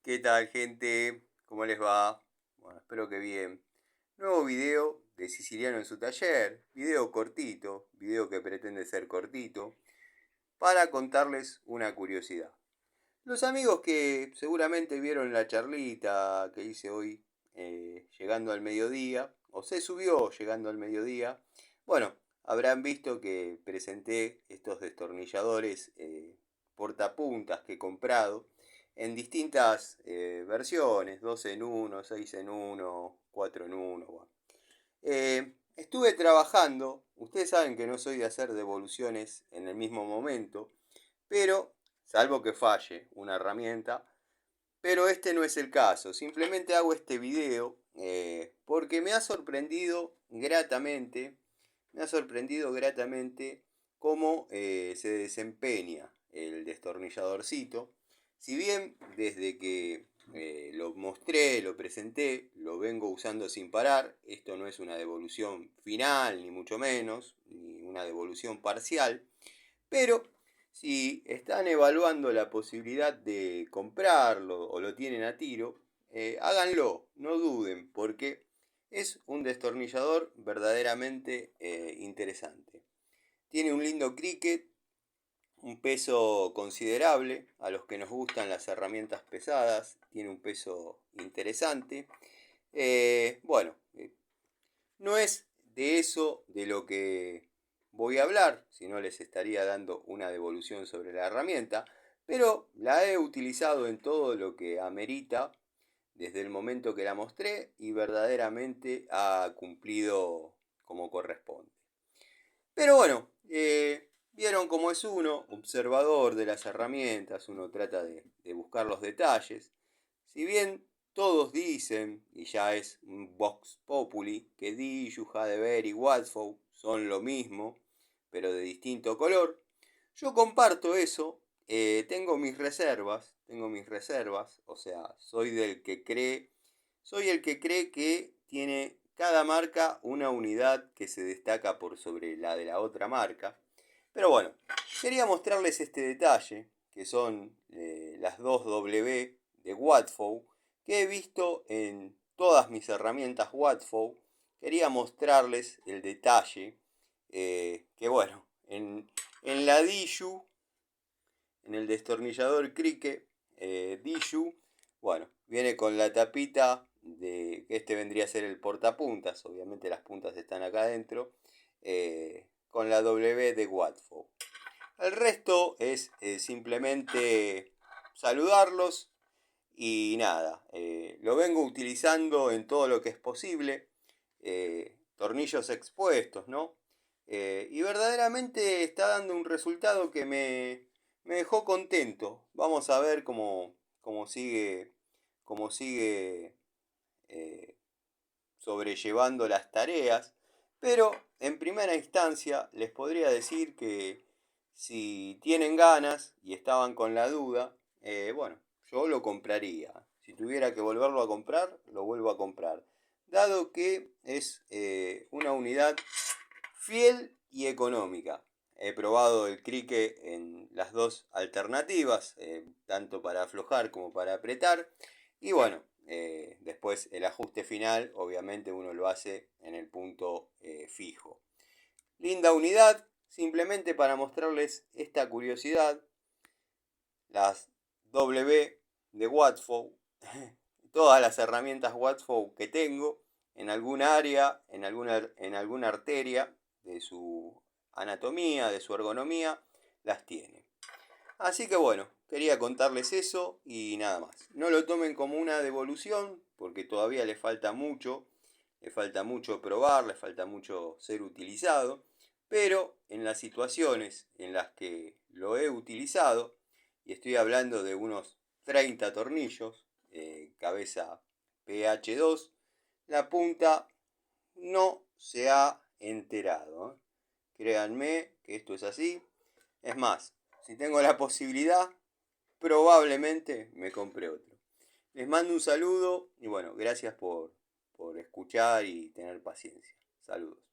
¿Qué tal, gente? ¿Cómo les va? Bueno, espero que bien. Nuevo video de Siciliano en su taller. Video cortito, video que pretende ser cortito, para contarles una curiosidad. Los amigos que seguramente vieron la charlita que hice hoy, llegando al mediodía, o se subió llegando al mediodía, bueno, habrán visto que presenté estos destornilladores portapuntas que he comprado en distintas versiones, 2 en uno, 6 en uno, 4 en uno. Bueno. Estuve trabajando, ustedes saben que no soy de hacer devoluciones en el mismo momento, pero salvo que falle una herramienta, pero este no es el caso. Simplemente hago este video porque me ha sorprendido gratamente cómo se desempeña el destornilladorcito. Si bien desde que lo mostré, lo presenté, lo vengo usando sin parar, esto no es una devolución final, ni mucho menos, ni una devolución parcial, pero si están evaluando la posibilidad de comprarlo o lo tienen a tiro, háganlo, no duden, porque es un destornillador verdaderamente interesante. Tiene un lindo cricket, un peso considerable, a los que nos gustan las herramientas pesadas, tiene un peso interesante. Bueno, no es de eso de lo que voy a hablar, si no les estaría dando una devolución sobre la herramienta, pero la he utilizado en todo lo que amerita desde el momento que la mostré y verdaderamente ha cumplido como corresponde. Pero bueno, vieron cómo es uno, observador de las herramientas, uno trata de buscar los detalles. Si bien todos dicen, y ya es un vox populi, que Diju, Hadever y Watford son lo mismo, pero de distinto color, yo comparto eso, tengo mis reservas, o sea, soy el que cree que tiene cada marca una unidad que se destaca por sobre la de la otra marca. Pero bueno, quería mostrarles este detalle, que son las 2W de Watford, que he visto en todas mis herramientas Watford. Quería mostrarles el detalle, que bueno, en la Diju, en el destornillador Cricket Diju, bueno, viene con la tapita de que este vendría a ser el portapuntas, obviamente las puntas están acá adentro, con la W de Watford. El resto es simplemente saludarlos y nada, lo vengo utilizando en todo lo que es posible, tornillos expuestos, ¿no? Y verdaderamente está dando un resultado que me dejó contento. Vamos a ver cómo sigue sobrellevando las tareas. Pero en primera instancia les podría decir que si tienen ganas y estaban con la duda, bueno, yo lo compraría. Si tuviera que volverlo a comprar, lo vuelvo a comprar. Dado que es una unidad fiel y económica. He probado el cricket en las dos alternativas, tanto para aflojar como para apretar. Y bueno, después el ajuste final, obviamente uno lo hace en el punto fijo. Linda unidad, simplemente para mostrarles esta curiosidad. Las W de Watford, todas las herramientas Watford que tengo, en alguna área, en alguna arteria de su anatomía, de su ergonomía, las tiene. Así que bueno, quería contarles eso y nada más. No lo tomen como una devolución, porque todavía le falta mucho probar, le falta mucho ser utilizado, pero en las situaciones en las que lo he utilizado, y estoy hablando de unos 30 tornillos, cabeza PH2, la punta no se ha enterado. Créanme que esto es así. Es más, si tengo la posibilidad, probablemente me compre otro. Les mando un saludo y bueno, gracias por escuchar y tener paciencia. Saludos.